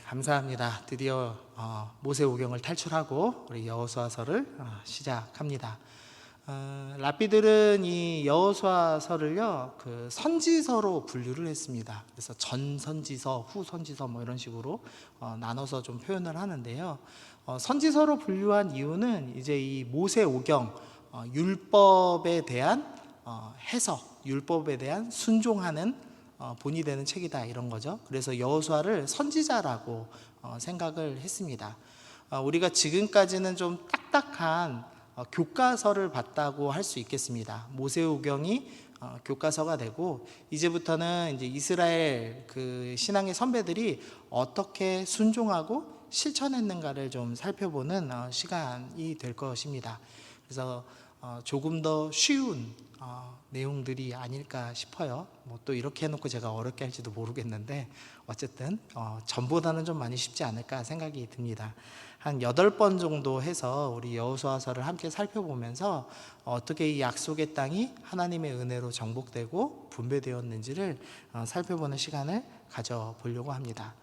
감사합니다. 드디어 모세오경을 탈출하고 우리 여호수아서를 시작합니다. 랍비들은 이 여호수아서를요 그 선지서로 분류를 했습니다. 그래서 전선지서, 후선지서 뭐 이런 식으로 나눠서 좀 표현을 하는데요. 선지서로 분류한 이유는 이제 이 모세오경 율법에 대한 해석, 율법에 대한 순종하는 본이 되는 책이다 이런 거죠. 그래서 여호수아를 선지자라고 생각을 했습니다. 우리가 지금까지는 좀 딱딱한 교과서를 봤다고 할 수 있겠습니다. 모세오경이 교과서가 되고 이제부터는 이제 이스라엘 그 신앙의 선배들이 어떻게 순종하고 실천했는가를 좀 살펴보는 시간이 될 것입니다. 그래서 조금 더 쉬운 내용들이 아닐까 싶어요. 뭐 또 이렇게 해놓고 제가 어렵게 할지도 모르겠는데 어쨌든 전보다는 좀 많이 쉽지 않을까 생각이 듭니다. 한 8번 정도 해서 우리 여호수아서를 함께 살펴보면서 어떻게 이 약속의 땅이 하나님의 은혜로 정복되고 분배되었는지를 살펴보는 시간을 가져보려고 합니다.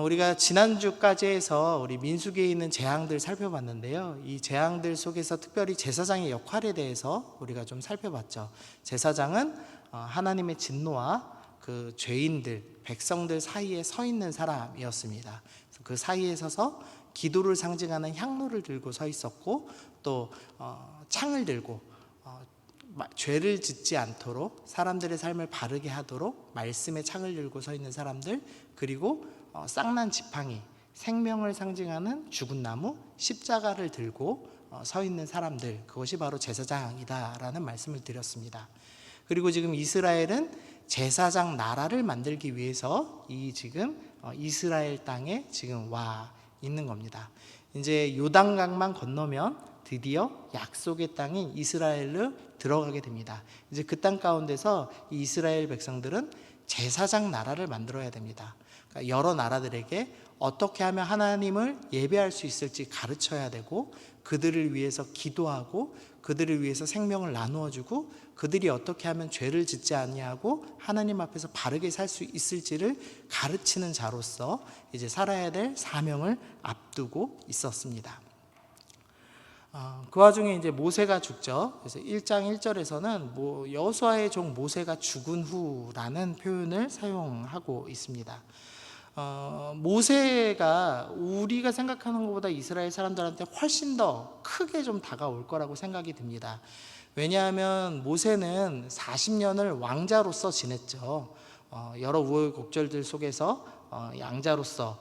우리가 지난주까지 해서 우리 민수기에 있는 재앙들 살펴봤는데요. 이 재앙들 속에서 특별히 제사장의 역할에 대해서 우리가 좀 살펴봤죠. 제사장은 하나님의 진노와 그 죄인들, 백성들 사이에 서 있는 사람이었습니다. 그 사이에 서서 기도를 상징하는 향로를 들고 서 있었고 또 창을 들고 죄를 짓지 않도록 사람들의 삶을 바르게 하도록 말씀의 창을 들고 서 있는 사람들, 그리고 쌍난 지팡이, 생명을 상징하는 죽은 나무, 십자가를 들고 서 있는 사람들, 그것이 바로 제사장이다라는 말씀을 드렸습니다. 그리고 지금 이스라엘은 제사장 나라를 만들기 위해서 이 지금 이스라엘 땅에 지금 와 있는 겁니다. 이제 요단강만 건너면 드디어 약속의 땅인 이스라엘로 들어가게 됩니다. 이제 그 땅 가운데서 이 이스라엘 백성들은 제사장 나라를 만들어야 됩니다. 그러니까 여러 나라들에게 어떻게 하면 하나님을 예배할 수 있을지 가르쳐야 되고, 그들을 위해서 기도하고 그들을 위해서 생명을 나누어 주고, 그들이 어떻게 하면 죄를 짓지 아니하고 하나님 앞에서 바르게 살 수 있을지를 가르치는 자로서 이제 살아야 될 사명을 앞두고 있었습니다. 그 와중에 이제 모세가 죽죠. 그래서 1장 1절에서는 여호수아의 종 모세가 죽은 후라는 표현을 사용하고 있습니다. 모세가 우리가 생각하는 것보다 이스라엘 사람들한테 훨씬 더 크게 좀 다가올 거라고 생각이 듭니다. 왜냐하면 모세는 40년을 왕자로서 지냈죠. 여러 우여곡절들 속에서 양자로서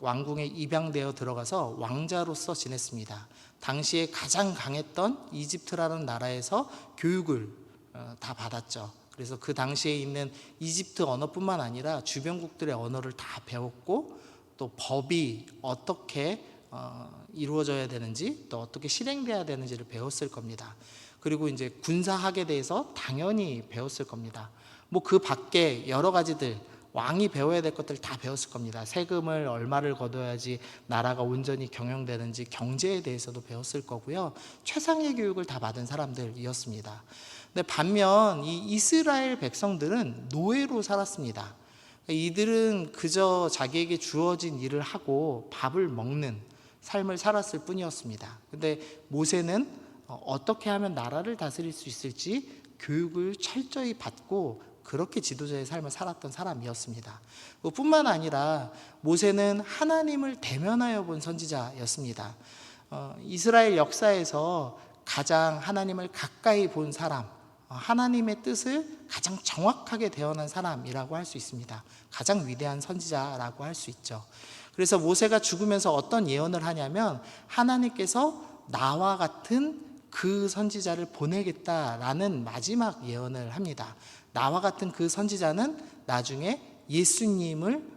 왕궁에 입양되어 들어가서 왕자로서 지냈습니다. 당시에 가장 강했던 이집트라는 나라에서 교육을 다 받았죠. 그래서 그 당시에 있는 이집트 언어뿐만 아니라 주변국들의 언어를 다 배웠고, 또 법이 어떻게 이루어져야 되는지, 또 어떻게 실행돼야 되는지를 배웠을 겁니다. 그리고 이제 군사학에 대해서 당연히 배웠을 겁니다. 뭐 그 밖에 여러 가지들, 왕이 배워야 될 것들 다 배웠을 겁니다. 세금을 얼마를 걷어야지 나라가 온전히 경영되는지, 경제에 대해서도 배웠을 거고요. 최상의 교육을 다 받은 사람들이었습니다. 근데 반면 이 이스라엘 백성들은 노예로 살았습니다. 이들은 그저 자기에게 주어진 일을 하고 밥을 먹는 삶을 살았을 뿐이었습니다. 근데 모세는 어떻게 하면 나라를 다스릴 수 있을지 교육을 철저히 받고 그렇게 지도자의 삶을 살았던 사람이었습니다. 뿐만 아니라 모세는 하나님을 대면하여 본 선지자였습니다. 이스라엘 역사에서 가장 하나님을 가까이 본 사람, 하나님의 뜻을 가장 정확하게 대언한 사람이라고 할 수 있습니다. 가장 위대한 선지자라고 할 수 있죠. 그래서 모세가 죽으면서 어떤 예언을 하냐면, 하나님께서 나와 같은 그 선지자를 보내겠다라는 마지막 예언을 합니다. 나와 같은 그 선지자는 나중에 예수님을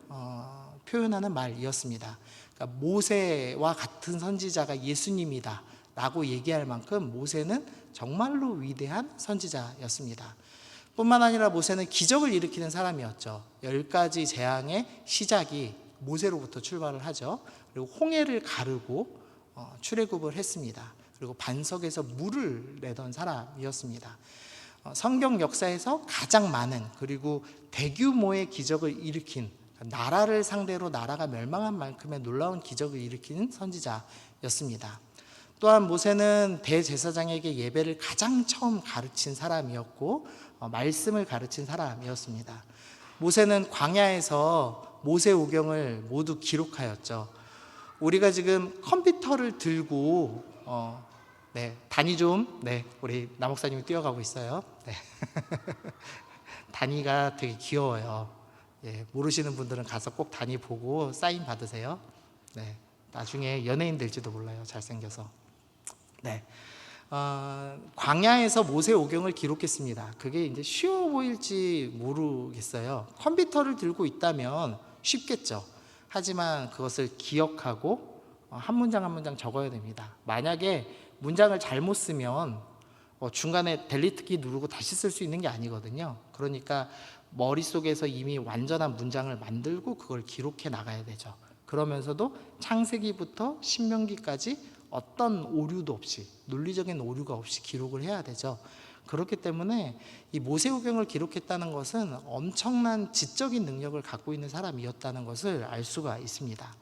표현하는 말이었습니다. 그러니까 모세와 같은 선지자가 예수님이다 라고 얘기할 만큼 모세는 정말로 위대한 선지자였습니다. 뿐만 아니라 모세는 기적을 일으키는 사람이었죠. 10가지 재앙의 시작이 모세로부터 출발을 하죠. 그리고 홍해를 가르고 출애굽을 했습니다. 그리고 반석에서 물을 내던 사람이었습니다. 성경 역사에서 가장 많은, 그리고 대규모의 기적을 일으킨, 나라를 상대로 나라가 멸망한 만큼의 놀라운 기적을 일으키는 선지자였습니다. 또한 모세는 대제사장에게 예배를 가장 처음 가르친 사람이었고 말씀을 가르친 사람이었습니다. 모세는 광야에서 모세오경을 모두 기록하였죠. 우리가 지금 컴퓨터를 들고 단위 좀, 우리 남 목사님이 뛰어가고 있어요. 단위가 되게 귀여워요. 모르시는 분들은 가서 꼭 단위 보고 사인 받으세요. 나중에 연예인 될지도 몰라요. 잘생겨서. 광야에서 모세오경을 기록했습니다. 그게 이제 쉬워 보일지 모르겠어요. 컴퓨터를 들고 있다면 쉽겠죠. 하지만 그것을 기억하고 한 문장 한 문장 적어야 됩니다. 만약에 문장을 잘못 쓰면 중간에 델리트키 누르고 다시 쓸 수 있는 게 아니거든요. 그러니까 머릿속에서 이미 완전한 문장을 만들고 그걸 기록해 나가야 되죠. 그러면서도 창세기부터 신명기까지 어떤 오류도 없이, 논리적인 오류가 없이 기록을 해야 되죠. 그렇기 때문에 이 모세오경을 기록했다는 것은 엄청난 지적인 능력을 갖고 있는 사람이었다는 것을 알 수가 있습니다.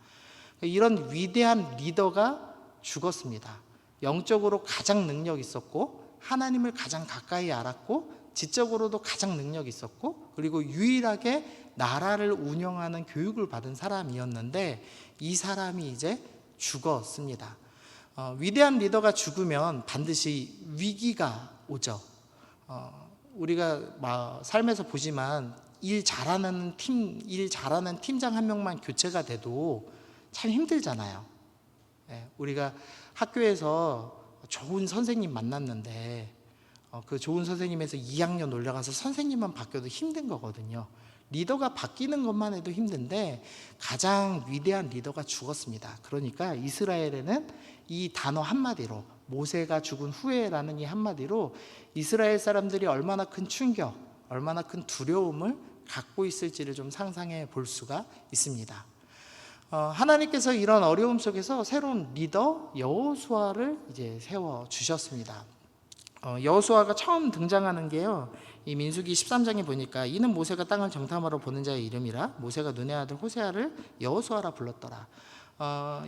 이런 위대한 리더가 죽었습니다. 영적으로 가장 능력 있었고 하나님을 가장 가까이 알았고 지적으로도 가장 능력 있었고 그리고 유일하게 나라를 운영하는 교육을 받은 사람이었는데 이 사람이 이제 죽었습니다. 위대한 리더가 죽으면 반드시 위기가 오죠. 우리가 삶에서 보지만 일 잘하는 팀장 한 명만 교체가 돼도 참 힘들잖아요. 우리가 학교에서 좋은 선생님 만났는데 그 좋은 선생님에서 2학년 올라가서 선생님만 바뀌어도 힘든 거거든요. 리더가 바뀌는 것만 해도 힘든데 가장 위대한 리더가 죽었습니다. 그러니까 이스라엘에는 이 단어 한마디로, 모세가 죽은 후에라는 이 한마디로 이스라엘 사람들이 얼마나 큰 충격, 얼마나 큰 두려움을 갖고 있을지를 좀 상상해 볼 수가 있습니다. 하나님께서 이런 어려움 속에서 새로운 리더 여호수아를 이제 세워 주셨습니다. 여호수아가 처음 등장하는 게요, 이 민수기 13장에 보니까 이는 모세가 땅을 정탐하러 보는 자의 이름이라 모세가 눈의 아들 호세아를 여호수아라 불렀더라.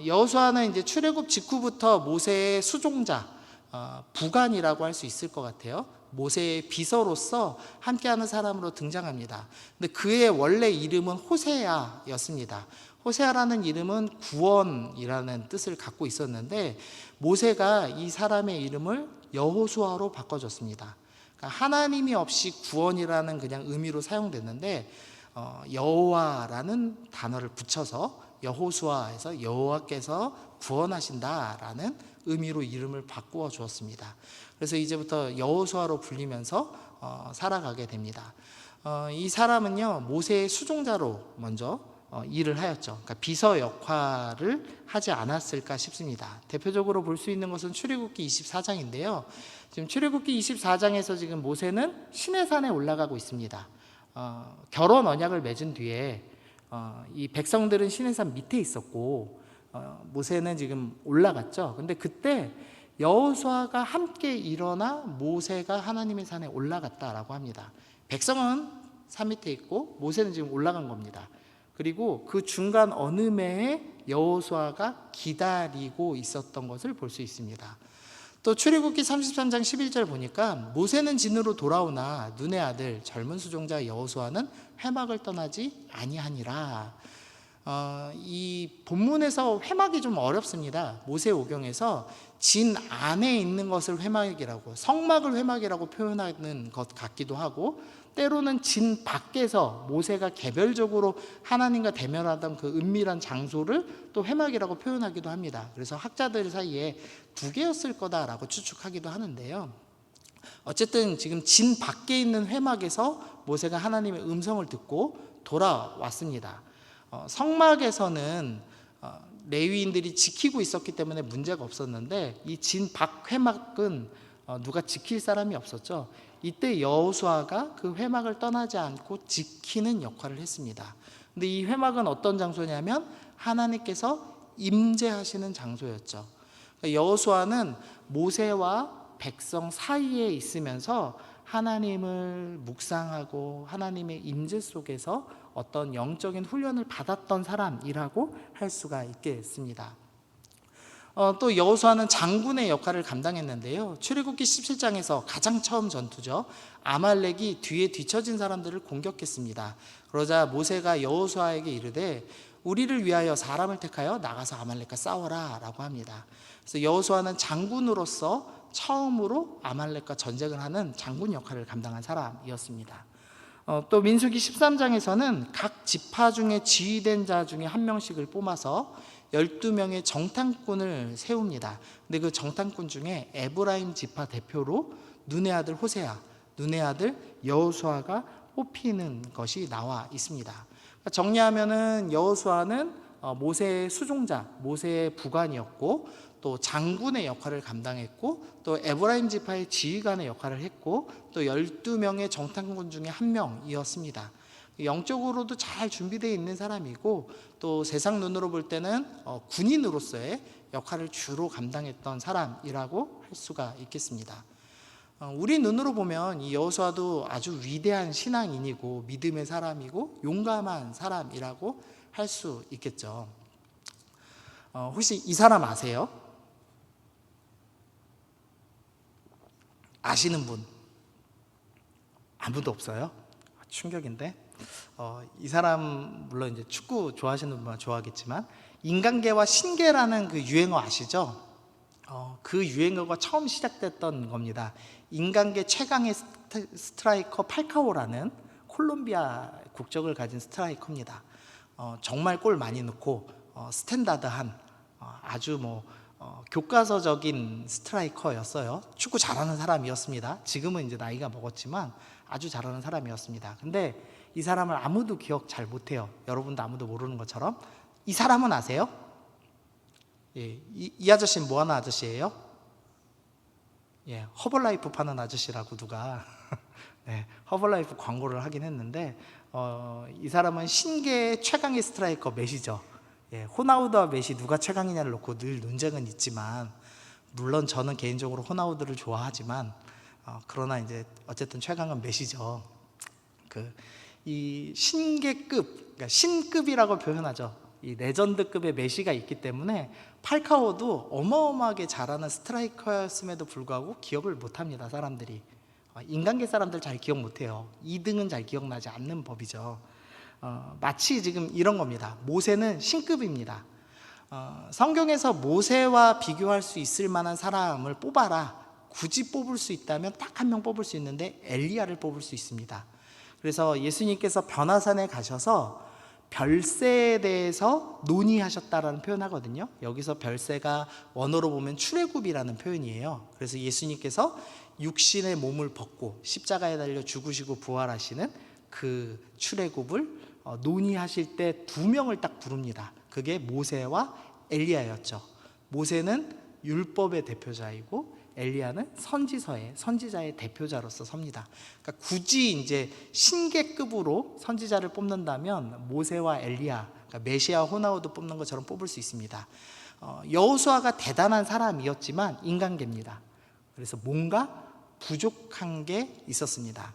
여호수아는 이제 출애굽 직후부터 모세의 수종자, 부관이라고 할 수 있을 것 같아요. 모세의 비서로서 함께하는 사람으로 등장합니다. 근데 그의 원래 이름은 호세아였습니다. 호세아라는 이름은 구원이라는 뜻을 갖고 있었는데 모세가 이 사람의 이름을 여호수아로 바꿔줬습니다. 그러니까 하나님이 없이 구원이라는 그냥 의미로 사용됐는데 여호와라는 단어를 붙여서 여호수아에서 여호와께서 구원하신다라는 의미로 이름을 바꾸어 주었습니다. 그래서 이제부터 여호수아로 불리면서 살아가게 됩니다. 이 사람은요 모세의 수종자로 먼저 일을 하였죠. 그러니까 비서 역할을 하지 않았을까 싶습니다. 대표적으로 볼 수 있는 것은 출애굽기 24장인데요. 지금 출애굽기 24장에서 지금 모세는 시내산에 올라가고 있습니다. 결혼 언약을 맺은 뒤에 이 백성들은 시내산 밑에 있었고 모세는 지금 올라갔죠. 근데 그때 여호수아가 함께 일어나 모세가 하나님의 산에 올라갔다라고 합니다. 백성은 산 밑에 있고 모세는 지금 올라간 겁니다. 그리고 그 중간 어느 매에 여호수아가 기다리고 있었던 것을 볼 수 있습니다. 또 출애굽기 33장 11절 보니까 모세는 진으로 돌아오나 눈의 아들 젊은 수종자 여호수아는 회막을 떠나지 아니하니라. 이 본문에서 회막이 좀 어렵습니다. 모세오경에서 진 안에 있는 것을 회막이라고, 성막을 회막이라고 표현하는 것 같기도 하고 때로는 진 밖에서 모세가 개별적으로 하나님과 대면하던 그 은밀한 장소를 또 회막이라고 표현하기도 합니다. 그래서 학자들 사이에 두 개였을 거다라고 추측하기도 하는데요. 어쨌든 지금 진 밖에 있는 회막에서 모세가 하나님의 음성을 듣고 돌아왔습니다. 성막에서는 레위인들이 지키고 있었기 때문에 문제가 없었는데 이 진 밖 회막은 누가 지킬 사람이 없었죠. 이때 여호수아가 그 회막을 떠나지 않고 지키는 역할을 했습니다. 근데 이 회막은 어떤 장소냐면 하나님께서 임재하시는 장소였죠. 여호수아는 모세와 백성 사이에 있으면서 하나님을 묵상하고 하나님의 임재 속에서 어떤 영적인 훈련을 받았던 사람이라고 할 수가 있겠습니다. 또 여호수아는 장군의 역할을 감당했는데요. 출애굽기 17장에서 가장 처음 전투죠. 아말렉이 뒤에 뒤처진 사람들을 공격했습니다. 그러자 모세가 여호수아에게 이르되 우리를 위하여 사람을 택하여 나가서 아말렉과 싸워라 라고 합니다. 그래서 여호수아는 장군으로서 처음으로 아말렉과 전쟁을 하는 장군 역할을 감당한 사람이었습니다. 또 민수기 13장에서는 각 지파 중에 지휘된 자 중에 한 명씩을 뽑아서 12명의 정탐꾼을 세웁니다. 근데 그 정탐꾼 중에 에브라임 지파 대표로 눈의 아들 호세아, 눈의 아들 여호수아가 뽑히는 것이 나와 있습니다. 정리하면은 여호수아는 모세의 수종자, 모세의 부관이었고 또 장군의 역할을 감당했고 또 에브라임 지파의 지휘관의 역할을 했고 또 12명의 정탐꾼 중에 한 명이었습니다. 영적으로도 잘 준비되어 있는 사람이고 또 세상 눈으로 볼 때는 군인으로서의 역할을 주로 감당했던 사람이라고 할 수가 있겠습니다. 우리 눈으로 보면 이 여호수아도 아주 위대한 신앙인이고 믿음의 사람이고 용감한 사람이라고 할 수 있겠죠. 혹시 이 사람 아세요? 아시는 분? 아무도 없어요? 충격인데. 이 사람 물론 이제 축구 좋아하시는 분만 좋아하겠지만 인간계와 신계라는 그 유행어 아시죠? 그 유행어가 처음 시작됐던 겁니다. 인간계 최강의 스트라이커 팔카오라는 콜롬비아 국적을 가진 스트라이커입니다. 정말 골 많이 넣고 스탠다드한 아주 교과서적인 스트라이커였어요. 축구 잘하는 사람이었습니다. 지금은 이제 나이가 먹었지만 아주 잘하는 사람이었습니다. 근데 이 사람을 아무도 기억 잘 못해요. 여러분도 아무도 모르는 것처럼. 이 사람은 아세요? 예, 이 아저씨는 뭐 하는 아저씨예요? 예, 허벌라이프 파는 아저씨라고 누가 네, 허벌라이프 광고를 하긴 했는데 이 사람은 신계 최강의 스트라이커 메시죠. 예, 호나우두와 메시 누가 최강이냐를 놓고 늘 논쟁은 있지만 물론 저는 개인적으로 호나우두를 좋아하지만 그러나 이제 어쨌든 최강은 메시죠. 이 신계급, 그러니까 신급이라고 표현하죠. 이 레전드급의 메시가 있기 때문에 팔카오도 어마어마하게 잘하는 스트라이커였음에도 불구하고 기억을 못합니다. 사람들이 인간계 사람들 잘 기억 못해요. 2등은 잘 기억나지 않는 법이죠. 마치 지금 이런 겁니다. 모세는 신급입니다. 성경에서 모세와 비교할 수 있을 만한 사람을 뽑아라. 굳이 뽑을 수 있다면 딱 한 명 뽑을 수 있는데 엘리야를 뽑을 수 있습니다. 그래서 예수님께서 변화산에 가셔서 별세에 대해서 논의하셨다라는 표현하거든요. 여기서 별세가 원어로 보면 출애굽이라는 표현이에요. 그래서 예수님께서 육신의 몸을 벗고 십자가에 달려 죽으시고 부활하시는 그 출애굽을 논의하실 때 두 명을 딱 부릅니다. 그게 모세와 엘리야였죠. 모세는 율법의 대표자이고 엘리야는 선지자의 대표자로서 섭니다. 그러니까 굳이 이제 신계급으로 선지자를 뽑는다면 모세와 엘리야, 그러니까 메시아 호나우두 뽑는 것처럼 뽑을 수 있습니다. 여호수아가 대단한 사람이었지만 인간계입니다. 그래서 뭔가 부족한 게 있었습니다.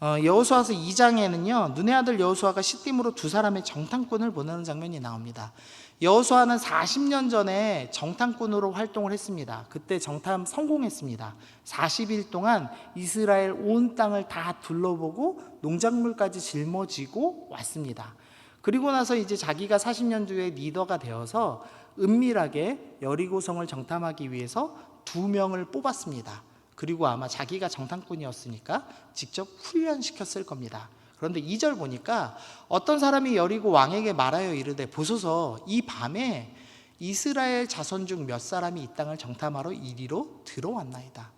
여호수아서 2장에는요 눈의 아들 여호수아가 시딤으로 두 사람의 정탐꾼을 보내는 장면이 나옵니다. 여호수아는 40년 전에 정탐꾼으로 활동을 했습니다. 그때 정탐 성공했습니다. 40일 동안 이스라엘 온 땅을 다 둘러보고 농작물까지 짊어지고 왔습니다. 그리고 나서 이제 자기가 40년 뒤에 리더가 되어서 은밀하게 여리고성을 정탐하기 위해서 2명을 뽑았습니다. 그리고 아마 자기가 정탐꾼이었으니까 직접 훈련시켰을 겁니다. 그런데 2절 보니까 어떤 사람이 여리고 왕에게 말하여 이르되 보소서 이 밤에 이스라엘 자손 중 몇 사람이 이 땅을 정탐하러 이리로 들어왔나이다.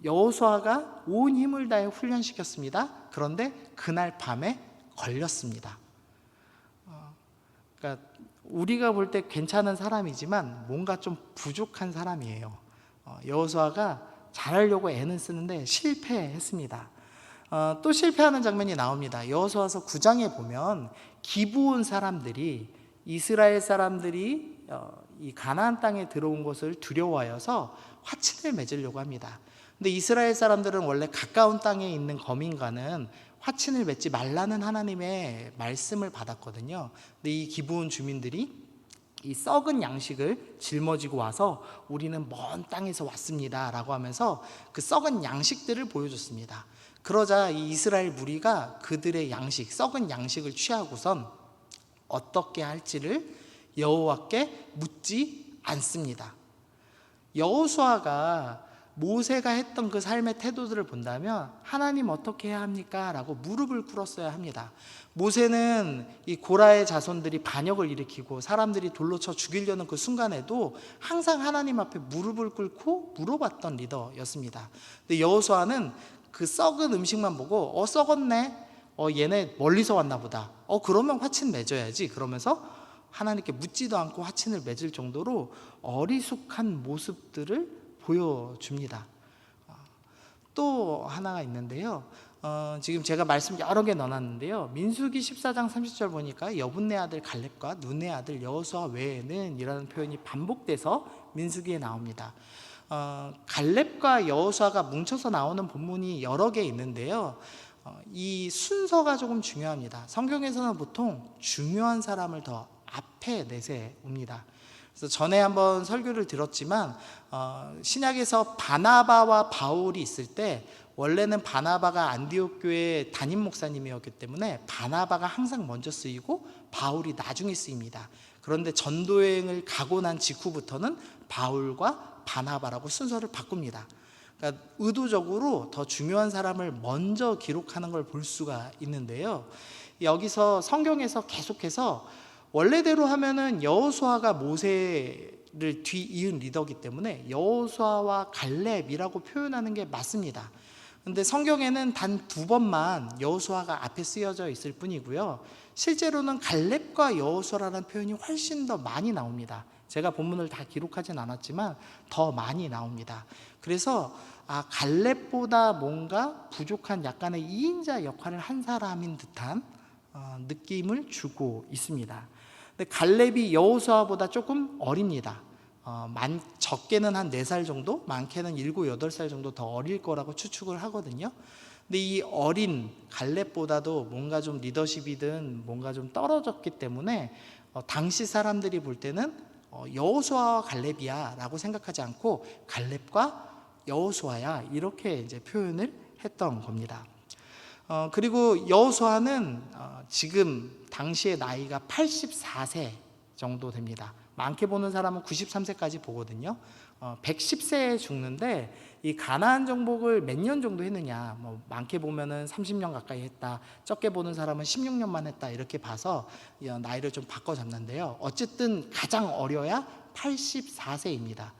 여호수아가 온 힘을 다해 훈련시켰습니다. 그런데 그날 밤에 걸렸습니다. 그러니까 우리가 볼 때 괜찮은 사람이지만 뭔가 좀 부족한 사람이에요. 여호수아가 잘하려고 애는 쓰는데 실패했습니다. 또 실패하는 장면이 나옵니다. 여호수아서 9장에 보면 기브온 사람들이 이스라엘 사람들이 이 가나안 땅에 들어온 것을 두려워하여서 화친을 맺으려고 합니다. 근데 이스라엘 사람들은 원래 가까운 땅에 있는 거민과는 화친을 맺지 말라는 하나님의 말씀을 받았거든요. 근데 이 기브온 주민들이 이 썩은 양식을 짊어지고 와서 우리는 먼 땅에서 왔습니다 라고 하면서 그 썩은 양식들을 보여줬습니다. 그러자 이 이스라엘 무리가 그들의 양식, 썩은 양식을 취하고선 어떻게 할지를 여호와께 묻지 않습니다. 여호수아가 모세가 했던 그 삶의 태도들을 본다면 하나님 어떻게 해야 합니까? 라고 무릎을 꿇었어야 합니다. 모세는 이 고라의 자손들이 반역을 일으키고 사람들이 돌로 쳐 죽이려는 그 순간에도 항상 하나님 앞에 무릎을 꿇고 물어봤던 리더였습니다. 근데 여호수아는 그 썩은 음식만 보고 썩었네, 얘네 멀리서 왔나 보다, 그러면 화친 맺어야지, 그러면서 하나님께 묻지도 않고 화친을 맺을 정도로 어리숙한 모습들을 보여줍니다. 또 하나가 있는데요. 지금 제가 말씀 여러 개 넣어놨는데요. 민수기 14장 30절 보니까 여분네 아들 갈렙과 눈의 아들 여호수아 외에는 이라는 표현이 반복돼서 민수기에 나옵니다. 갈렙과 여호수아가 뭉쳐서 나오는 본문이 여러 개 있는데요. 이 순서가 조금 중요합니다. 성경에서는 보통 중요한 사람을 더 앞에 내세웁니다. 그래서 전에 한번 설교를 들었지만 신약에서 바나바와 바울이 있을 때 원래는 바나바가 안디옥 교회 담임 목사님이었기 때문에 바나바가 항상 먼저 쓰이고 바울이 나중에 쓰입니다. 그런데 전도여행을 가고 난 직후부터는 바울과 바나바라고 순서를 바꿉니다. 그러니까 의도적으로 더 중요한 사람을 먼저 기록하는 걸 볼 수가 있는데요. 여기서 성경에서 계속해서 원래대로 하면은 여호수아가 모세를 뒤이은 리더이기 때문에 여호수아와 갈렙이라고 표현하는 게 맞습니다. 근데 성경에는 단 2번만 여호수아가 앞에 쓰여져 있을 뿐이고요. 실제로는 갈렙과 여호수아라는 표현이 훨씬 더 많이 나옵니다. 제가 본문을 다 기록하진 않았지만 더 많이 나옵니다. 그래서 갈렙보다 뭔가 부족한 약간의 2인자 역할을 한 사람인 듯한 느낌을 주고 있습니다. 근데 갈렙이 여호수아보다 조금 어립니다. 적게는 한 4살 정도, 많게는 7, 8살 정도 더 어릴 거라고 추측을 하거든요. 근데 이 어린 갈렙보다도 뭔가 좀 리더십이든 뭔가 좀 떨어졌기 때문에 당시 사람들이 볼 때는 여호수아와 갈렙이야 라고 생각하지 않고 갈렙과 여호수아야 이렇게 이제 표현을 했던 겁니다. 그리고 여호수아는 지금 당시의 나이가 84세 정도 됩니다. 많게 보는 사람은 93세까지 보거든요. 110세에 죽는데 이 가나안 정복을 몇 년 정도 했느냐, 많게 보면은 30년 가까이 했다, 적게 보는 사람은 16년만 했다, 이렇게 봐서 나이를 좀 바꿔 잡는데요. 어쨌든 가장 어려야 84세입니다.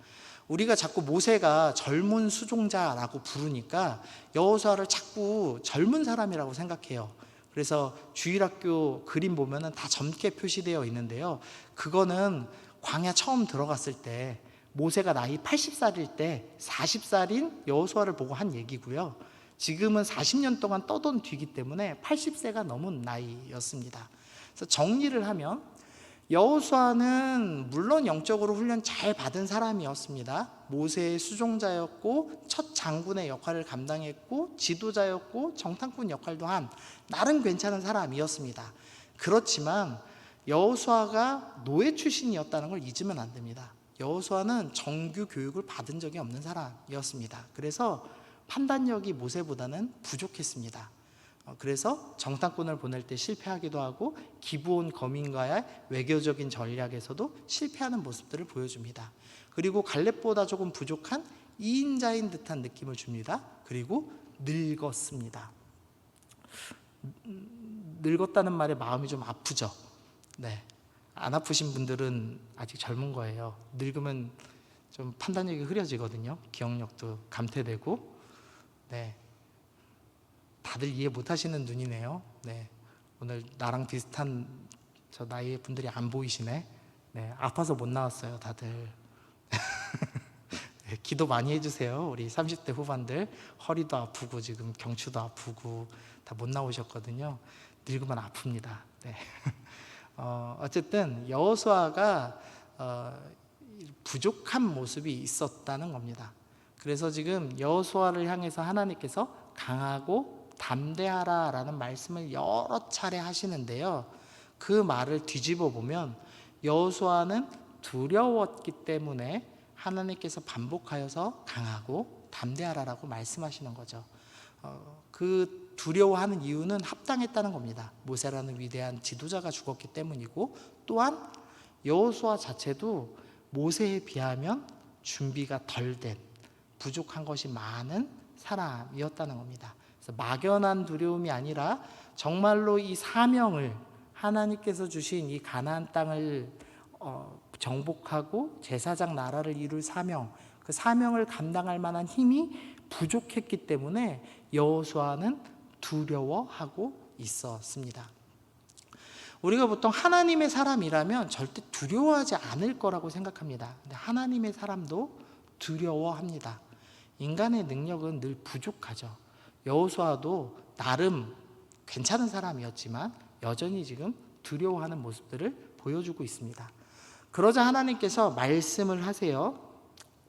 우리가 자꾸 모세가 젊은 수종자라고 부르니까 여호수아를 자꾸 젊은 사람이라고 생각해요. 그래서 주일학교 그림 보면은 다 젊게 표시되어 있는데요. 그거는 광야 처음 들어갔을 때 모세가 나이 80살일 때 40살인 여호수아를 보고 한 얘기고요. 지금은 40년 동안 떠돈 뒤기 때문에 80세가 넘은 나이였습니다. 그래서 정리를 하면 여호수아는 물론 영적으로 훈련 잘 받은 사람이었습니다. 모세의 수종자였고 첫 장군의 역할을 감당했고 지도자였고 정탐꾼 역할도 한 나름 괜찮은 사람이었습니다. 그렇지만 여호수아가 노예 출신이었다는 걸 잊으면 안 됩니다. 여호수아는 정규 교육을 받은 적이 없는 사람이었습니다. 그래서 판단력이 모세보다는 부족했습니다. 그래서 정탐꾼을 보낼 때 실패하기도 하고 기브온 거민과의 외교적인 전략에서도 실패하는 모습들을 보여줍니다. 그리고 갈렙보다 조금 부족한 2인자인 듯한 느낌을 줍니다. 그리고 늙었습니다. 늙었다는 말에 마음이 좀 아프죠. 네, 안 아프신 분들은 아직 젊은 거예요. 늙으면 좀 판단력이 흐려지거든요. 기억력도 감퇴되고. 네, 다들 이해 못하시는 눈이네요. 네, 오늘 나랑 비슷한 저 나이의 분들이 안 보이시네. 네, 아파서 못 나왔어요, 다들. 네, 기도 많이 해주세요. 우리 30대 후반들 허리도 아프고 지금 경추도 아프고 다 못 나오셨거든요. 늙으면 아픕니다. 네. 어쨌든 여호수아가 부족한 모습이 있었다는 겁니다. 그래서 지금 여호수아를 향해서 하나님께서 강하고 담대하라라는 말씀을 여러 차례 하시는데요. 그 말을 뒤집어 보면 여호수아는 두려웠기 때문에 하나님께서 반복하여서 강하고 담대하라라고 말씀하시는 거죠. 그 두려워하는 이유는 합당했다는 겁니다. 모세라는 위대한 지도자가 죽었기 때문이고, 또한 여호수아 자체도 모세에 비하면 준비가 덜 된, 부족한 것이 많은 사람이었다는 겁니다. 그래서 막연한 두려움이 아니라 정말로 이 사명을, 하나님께서 주신 이 가나안 땅을 정복하고 제사장 나라를 이룰 사명, 그 사명을 감당할 만한 힘이 부족했기 때문에 여호수아는 두려워하고 있었습니다. 우리가 보통 하나님의 사람이라면 절대 두려워하지 않을 거라고 생각합니다. 근데 하나님의 사람도 두려워합니다. 인간의 능력은 늘 부족하죠. 여호수아도 나름 괜찮은 사람이었지만 여전히 지금 두려워하는 모습들을 보여주고 있습니다. 그러자 하나님께서 말씀을 하세요.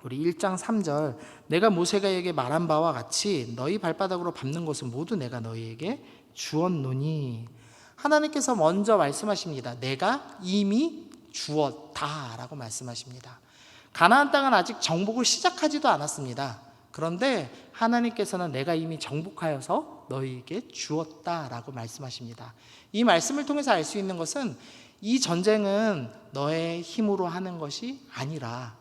우리 1장 3절, 내가 모세에게 말한 바와 같이 너희 발바닥으로 밟는 것은 모두 내가 너희에게 주었노니. 하나님께서 먼저 말씀하십니다. 내가 이미 주었다라고 말씀하십니다. 가나안 땅은 아직 정복을 시작하지도 않았습니다. 그런데 하나님께서는 내가 이미 정복하여서 너희에게 주었다라고 말씀하십니다. 이 말씀을 통해서 알 수 있는 것은 이 전쟁은 너의 힘으로 하는 것이 아니라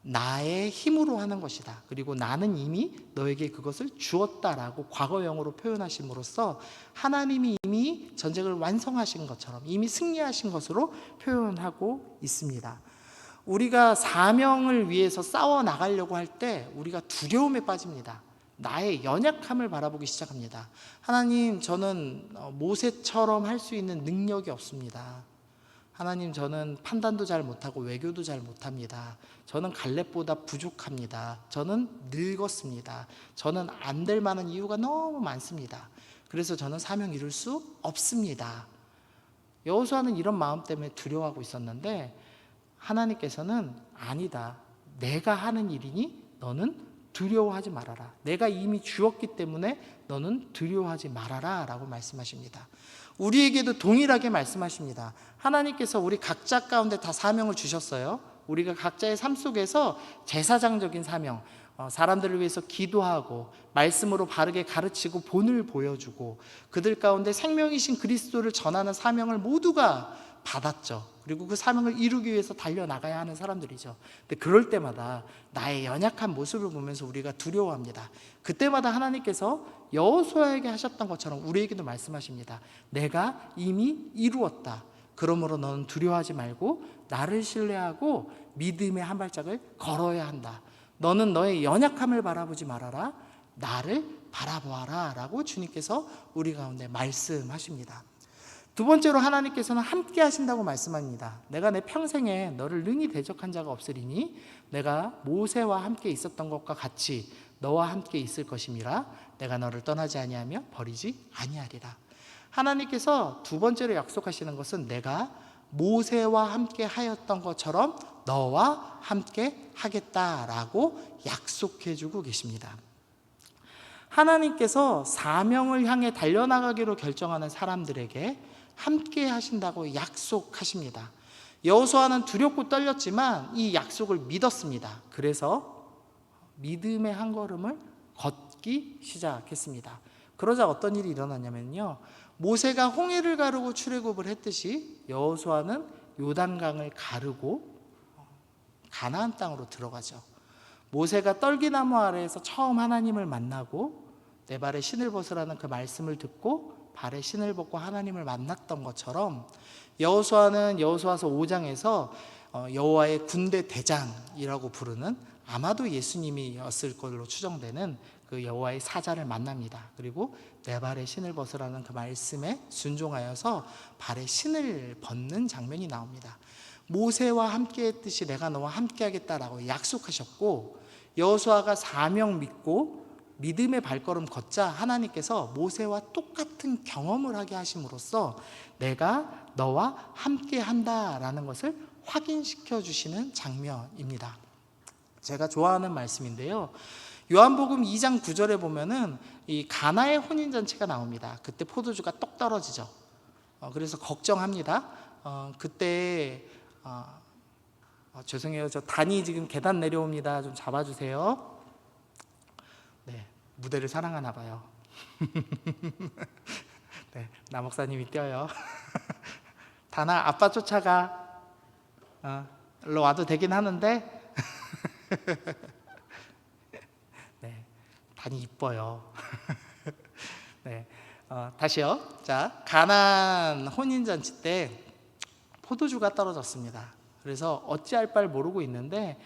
나의 힘으로 하는 것이다. 그리고 나는 이미 너에게 그것을 주었다라고 과거형으로 표현하심으로써 하나님이 이미 전쟁을 완성하신 것처럼 이미 승리하신 것으로 표현하고 있습니다. 우리가 사명을 위해서 싸워 나가려고 할 때 우리가 두려움에 빠집니다. 나의 연약함을 바라보기 시작합니다. 하나님, 저는 모세처럼 할 수 있는 능력이 없습니다. 하나님, 저는 판단도 잘 못하고 외교도 잘 못합니다. 저는 갈렙보다 부족합니다. 저는 늙었습니다. 저는 안 될 만한 이유가 너무 많습니다. 그래서 저는 사명 이룰 수 없습니다. 여호수아는 이런 마음 때문에 두려워하고 있었는데 하나님께서는 아니다. 내가 하는 일이니 너는 두려워하지 말아라. 내가 이미 주었기 때문에 너는 두려워하지 말아라 라고 말씀하십니다. 우리에게도 동일하게 말씀하십니다. 하나님께서 우리 각자 가운데 다 사명을 주셨어요. 우리가 각자의 삶 속에서 제사장적인 사명, 사람들을 위해서 기도하고 말씀으로 바르게 가르치고 본을 보여주고 그들 가운데 생명이신 그리스도를 전하는 사명을 모두가 받았죠. 그리고 그 사명을 이루기 위해서 달려나가야 하는 사람들이죠. 근데 그럴 때마다 나의 연약한 모습을 보면서 우리가 두려워합니다. 그때마다 하나님께서 여호수아에게 하셨던 것처럼 우리에게도 말씀하십니다. 내가 이미 이루었다. 그러므로 너는 두려워하지 말고 나를 신뢰하고 믿음의 한 발짝을 걸어야 한다. 너는 너의 연약함을 바라보지 말아라. 나를 바라보아라 라고 주님께서 우리 가운데 말씀하십니다. 두 번째로 하나님께서는 함께 하신다고 말씀합니다. 내가 내 평생에 너를 능히 대적한 자가 없으리니 내가 모세와 함께 있었던 것과 같이 너와 함께 있을 것임이라. 내가 너를 떠나지 아니하며 버리지 아니하리라. 하나님께서 두 번째로 약속하시는 것은 내가 모세와 함께 하였던 것처럼 너와 함께 하겠다라고 약속해 주고 계십니다. 하나님께서 사명을 향해 달려나가기로 결정하는 사람들에게 함께 하신다고 약속하십니다. 여호수아는 두렵고 떨렸지만 이 약속을 믿었습니다. 그래서 믿음의 한 걸음을 걷기 시작했습니다. 그러자 어떤 일이 일어났냐면요, 모세가 홍해를 가르고 출애굽을 했듯이 여호수아는 요단강을 가르고 가나안 땅으로 들어가죠. 모세가 떨기나무 아래에서 처음 하나님을 만나고 내 발에 신을 벗으라는 그 말씀을 듣고 발에 신을 벗고 하나님을 만났던 것처럼 여호수아는 여호수아서 5장에서 여호와의 군대 대장이라고 부르는, 아마도 예수님이었을 걸로 추정되는 그 여호와의 사자를 만납니다. 그리고 내 발에 신을 벗으라는 그 말씀에 순종하여서 발에 신을 벗는 장면이 나옵니다. 모세와 함께 했듯이 내가 너와 함께 하겠다라고 약속하셨고, 여호수아가 사명 믿고 믿음의 발걸음 걷자 하나님께서 모세와 똑같은 경험을 하게 하심으로써 내가 너와 함께 한다라는 것을 확인시켜 주시는 장면입니다. 제가 좋아하는 말씀인데요, 요한복음 2장 9절에 보면은 이 가나의 혼인잔치가 나옵니다. 그때 포도주가 똑 떨어지죠. 그래서 걱정합니다. 그때 죄송해요. 저 단이 지금 계단 내려옵니다. 좀 잡아주세요. 네, 무대를 사랑하나 봐요. 네, 나 목사님이 뛰어요. 단아, 아빠 쫓아가. 일로 와도 되긴 하는데. 네, 단이 이뻐요. 네, 다시요. 자, 가나안 혼인잔치 때 포도주가 떨어졌습니다. 그래서 어찌할 바를 모르고 있는데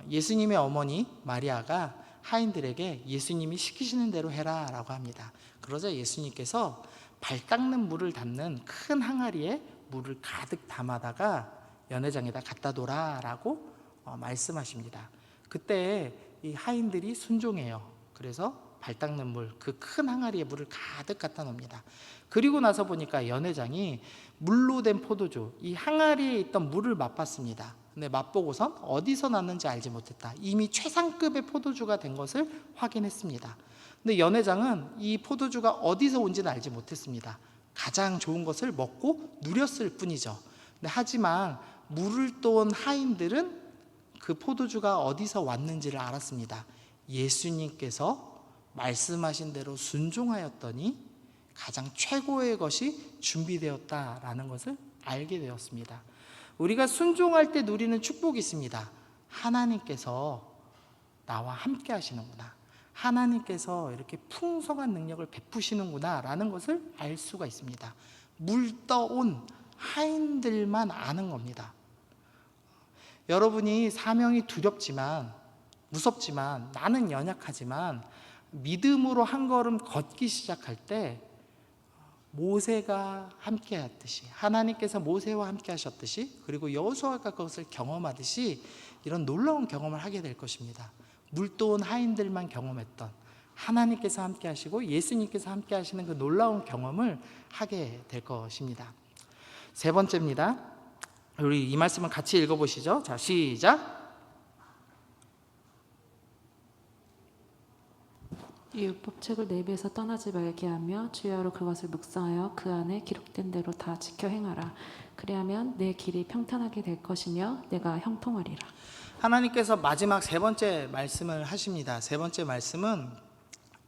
예수님의 어머니 마리아가 하인들에게 예수님이 시키시는 대로 해라 라고 합니다. 그러자 예수님께서 발 닦는 물을 담는 큰 항아리에 물을 가득 담아다가 연회장에다 갖다 둬라 라고 말씀하십니다. 그때 이 하인들이 순종해요. 그래서 발 닦는 물, 그 큰 항아리에 물을 가득 갖다 놓습니다. 그리고 나서 보니까 연회장이 물로 된 포도주, 이 항아리에 있던 물을 맛봤습니다. 근데 맛보고선 어디서 났는지 알지 못했다. 이미 최상급의 포도주가 된 것을 확인했습니다. 근데 연회장은 이 포도주가 어디서 온지는 알지 못했습니다. 가장 좋은 것을 먹고 누렸을 뿐이죠. 근데 하지만 물을 떠온 하인들은 그 포도주가 어디서 왔는지를 알았습니다. 예수님께서 말씀하신 대로 순종하였더니 가장 최고의 것이 준비되었다라는 것을 알게 되었습니다. 우리가 순종할 때 누리는 축복이 있습니다. 하나님께서 나와 함께 하시는구나. 하나님께서 이렇게 풍성한 능력을 베푸시는구나 라는 것을 알 수가 있습니다. 물 떠온 하인들만 아는 겁니다. 여러분이 사명이 두렵지만, 무섭지만, 나는 연약하지만 믿음으로 한 걸음 걷기 시작할 때 모세가 함께 했듯이, 하나님께서 모세와 함께 하셨듯이, 그리고 여호수아가 그것을 경험하듯이 이런 놀라운 경험을 하게 될 것입니다. 물도온 하인들만 경험했던 하나님께서 함께 하시고 예수님께서 함께 하시는 그 놀라운 경험을 하게 될 것입니다. 세 번째입니다. 우리 이 말씀을 같이 읽어보시죠. 자, 시작. 이 율법책을 내 입에서 떠나지 말게 하며 주야로 그것을 묵상하여 그 안에 기록된 대로 다 지켜 행하라. 그리하면 내 길이 평탄하게 될 것이며 내가 형통하리라. 하나님께서 마지막 세 번째 말씀을 하십니다. 세 번째 말씀은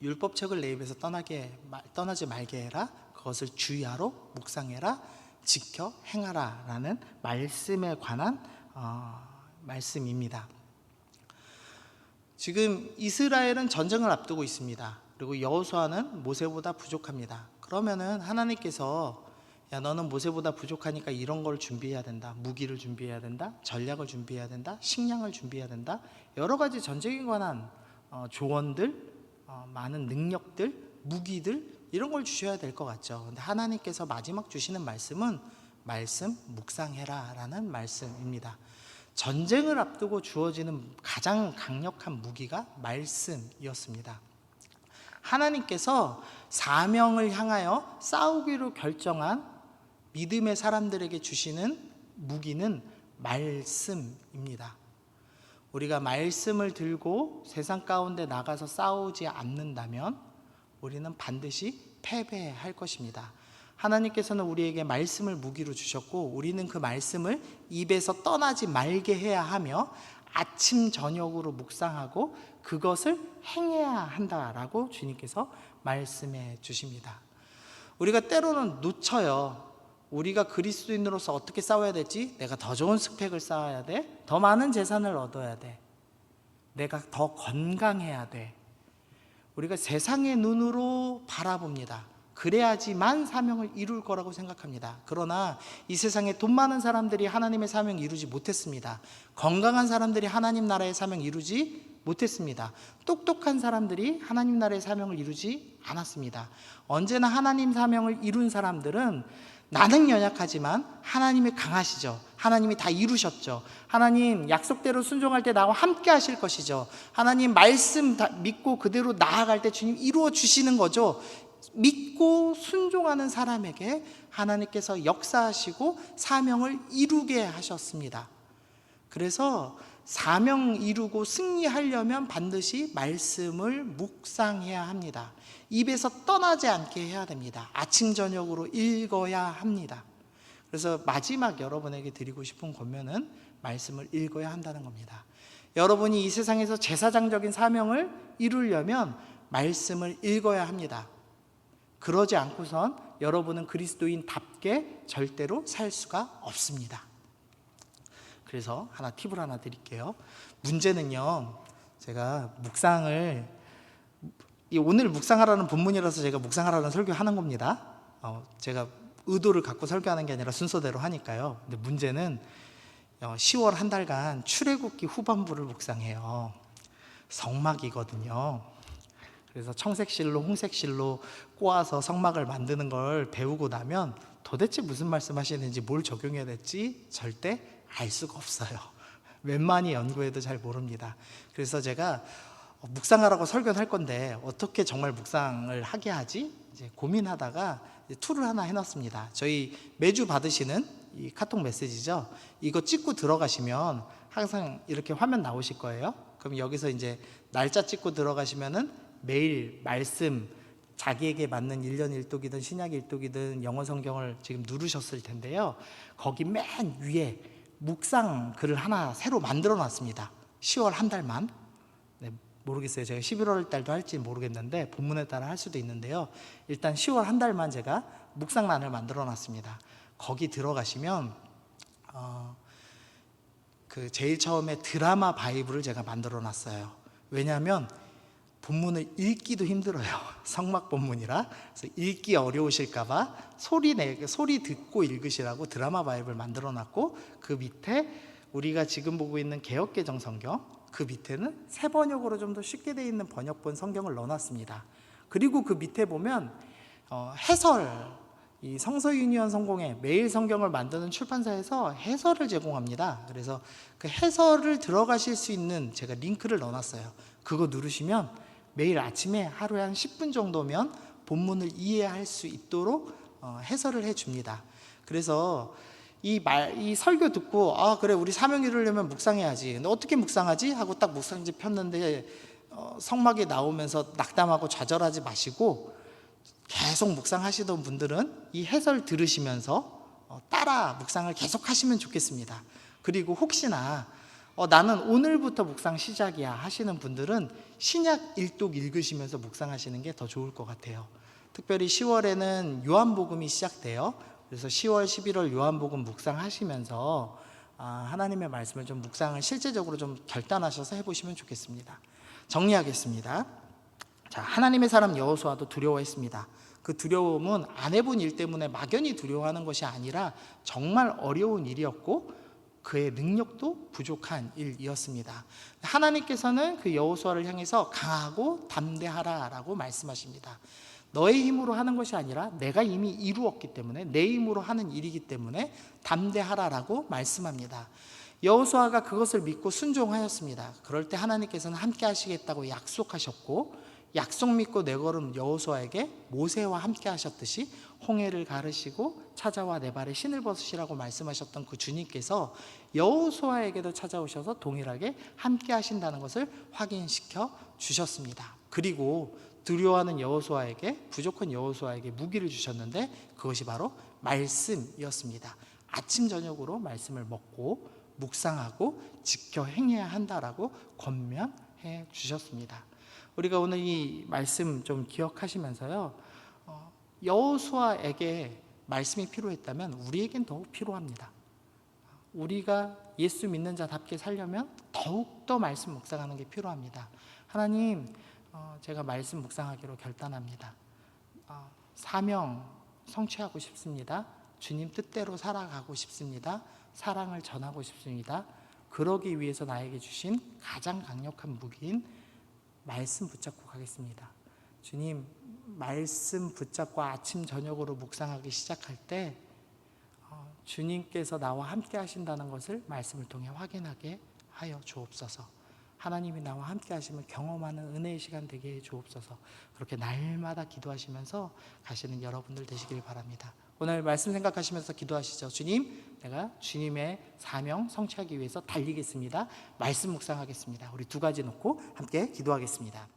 율법책을 내 입에서 떠나지 말게 해라. 그것을 주야로 묵상해라. 지켜 행하라 라는 말씀에 관한 말씀입니다. 지금 이스라엘은 전쟁을 앞두고 있습니다. 그리고 여호수아는 모세보다 부족합니다. 그러면은 하나님께서 야, 너는 모세보다 부족하니까 이런 걸 준비해야 된다. 무기를 준비해야 된다. 전략을 준비해야 된다. 식량을 준비해야 된다. 여러 가지 전쟁에 관한 조언들, 많은 능력들, 무기들 이런 걸 주셔야 될 것 같죠. 근데 하나님께서 마지막 주시는 말씀은 말씀 묵상해라 라는 말씀입니다. 전쟁을 앞두고 주어지는 가장 강력한 무기가 말씀이었습니다. 하나님께서 사명을 향하여 싸우기로 결정한 믿음의 사람들에게 주시는 무기는 말씀입니다. 우리가 말씀을 들고 세상 가운데 나가서 싸우지 않는다면 우리는 반드시 패배할 것입니다. 하나님께서는 우리에게 말씀을 무기로 주셨고 우리는 그 말씀을 입에서 떠나지 말게 해야 하며 아침 저녁으로 묵상하고 그것을 행해야 한다라고 주님께서 말씀해 주십니다. 우리가 때로는 놓쳐요. 우리가 그리스도인으로서 어떻게 싸워야 될지, 내가 더 좋은 스펙을 쌓아야 돼, 더 많은 재산을 얻어야 돼, 내가 더 건강해야 돼. 우리가 세상의 눈으로 바라봅니다. 그래야지만 사명을 이룰 거라고 생각합니다. 그러나 이 세상에 돈 많은 사람들이 하나님의 사명 이루지 못했습니다. 건강한 사람들이 하나님 나라의 사명 이루지 못했습니다. 똑똑한 사람들이 하나님 나라의 사명을 이루지 않았습니다. 언제나 하나님 사명을 이룬 사람들은 나는 연약하지만 하나님이 강하시죠. 하나님이 다 이루셨죠. 하나님 약속대로 순종할 때 나와 함께 하실 것이죠. 하나님 말씀 믿고 그대로 나아갈 때 주님 이루어 주시는 거죠. 믿고 순종하는 사람에게 하나님께서 역사하시고 사명을 이루게 하셨습니다. 그래서 사명 이루고 승리하려면 반드시 말씀을 묵상해야 합니다. 입에서 떠나지 않게 해야 됩니다. 아침 저녁으로 읽어야 합니다. 그래서 마지막 여러분에게 드리고 싶은 권면은 말씀을 읽어야 한다는 겁니다. 여러분이 이 세상에서 제사장적인 사명을 이루려면 말씀을 읽어야 합니다. 그러지 않고선 여러분은 그리스도인답게 절대로 살 수가 없습니다. 그래서 팁을 하나 드릴게요. 문제는요, 제가 오늘 묵상하라는 본문이라서 제가 묵상하라는 설교하는 겁니다. 제가 의도를 갖고 설교하는 게 아니라 순서대로 하니까요. 근데 문제는 10월 한 달간 출애굽기 후반부를 묵상해요. 성막이거든요. 그래서 청색실로 홍색실로 꼬아서 성막을 만드는 걸 배우고 나면 도대체 무슨 말씀하시는지 뭘 적용해야 될지 절대 알 수가 없어요. 웬만히 연구해도 잘 모릅니다. 그래서 제가 묵상하라고 설교를 할 건데 어떻게 정말 묵상을 하게 하지? 이제 고민하다가 툴을 하나 해놨습니다. 저희 매주 받으시는 이 카톡 메시지죠. 이거 찍고 들어가시면 항상 이렇게 화면 나오실 거예요. 그럼 여기서 이제 날짜 찍고 들어가시면은 매일 말씀, 자기에게 맞는 1년 1독이든 신약 1독이든 영어 성경을 지금 누르셨을 텐데요. 거기 맨 위에 묵상 글을 하나 새로 만들어 놨습니다. 10월 한 달만. 네, 모르겠어요. 제가 11월 달도 할지 모르겠는데 본문에 따라 할 수도 있는데요. 일단 10월 한 달만 제가 묵상란을 만들어 놨습니다. 거기 들어가시면 제일 처음에 드라마 바이블을 제가 만들어 놨어요. 왜냐하면 본문을 읽기도 힘들어요. 성막 본문이라. 그래서 읽기 어려우실까봐 소리 듣고 읽으시라고 드라마 바이블 만들어 놨고, 그 밑에 우리가 지금 보고 있는 개역개정 성경, 그 밑에는 새 번역으로 좀 더 쉽게 되어 있는 번역본 성경을 넣어놨습니다. 그리고 그 밑에 보면 해설, 이 성서유니언 성공회 매일 성경을 만드는 출판사에서 해설을 제공합니다. 그래서 그 해설을 들어가실 수 있는 제가 링크를 넣어놨어요. 그거 누르시면 매일 아침에 하루에 한 10분 정도면 본문을 이해할 수 있도록 해설을 해줍니다. 그래서 이 설교 듣고 그래, 우리 사명 이루려면 묵상해야지. 근데 어떻게 묵상하지? 하고 딱 묵상지 폈는데 성막에 나오면서 낙담하고 좌절하지 마시고 계속 묵상하시던 분들은 이 해설 들으시면서 따라 묵상을 계속 하시면 좋겠습니다. 그리고 혹시나 나는 오늘부터 묵상 시작이야 하시는 분들은 신약 1독 읽으시면서 묵상하시는 게 더 좋을 것 같아요. 특별히 10월에는 요한복음이 시작돼요. 그래서 10월, 11월 요한복음 묵상하시면서 하나님의 말씀을 좀 묵상을 실제적으로 좀 결단하셔서 해보시면 좋겠습니다. 정리하겠습니다. 자, 하나님의 사람 여호수아도 두려워했습니다. 그 두려움은 안 해본 일 때문에 막연히 두려워하는 것이 아니라 정말 어려운 일이었고 그의 능력도 부족한 일이었습니다. 하나님께서는 그 여호수아를 향해서 강하고 담대하라 라고 말씀하십니다. 너의 힘으로 하는 것이 아니라 내가 이미 이루었기 때문에, 내 힘으로 하는 일이기 때문에 담대하라 라고 말씀합니다. 여호수아가 그것을 믿고 순종하였습니다. 그럴 때 하나님께서는 함께 하시겠다고 약속하셨고, 약속 믿고 내걸음 여호수아에게 모세와 함께 하셨듯이 홍해를 가르시고 찾아와 내 발에 신을 벗으시라고 말씀하셨던 그 주님께서 여호수아에게도 찾아오셔서 동일하게 함께 하신다는 것을 확인시켜 주셨습니다. 그리고 두려워하는 여호수아에게, 부족한 여호수아에게 무기를 주셨는데 그것이 바로 말씀이었습니다. 아침 저녁으로 말씀을 먹고 묵상하고 지켜 행해야 한다라고 권면해 주셨습니다. 우리가 오늘 이 말씀 좀 기억하시면서요, 여호수아에게 말씀이 필요했다면 우리에겐 더욱 필요합니다. 우리가 예수 믿는 자답게 살려면 더욱더 말씀 묵상하는 게 필요합니다. 하나님, 제가 말씀 묵상하기로 결단합니다. 사명 성취하고 싶습니다. 주님 뜻대로 살아가고 싶습니다. 사랑을 전하고 싶습니다. 그러기 위해서 나에게 주신 가장 강력한 무기인 말씀 붙잡고 가겠습니다. 주님, 말씀 붙잡고 아침 저녁으로 묵상하기 시작할 때 주님께서 나와 함께 하신다는 것을 말씀을 통해 확인하게 하여 주옵소서. 하나님이 나와 함께 하시면 경험하는 은혜의 시간 되게 해 주옵소서. 그렇게 날마다 기도하시면서 가시는 여러분들 되시길 바랍니다. 오늘 말씀 생각하시면서 기도하시죠. 주님, 내가 주님의 사명 성취하기 위해서 달리겠습니다. 말씀 묵상하겠습니다. 우리 두 가지 놓고 함께 기도하겠습니다.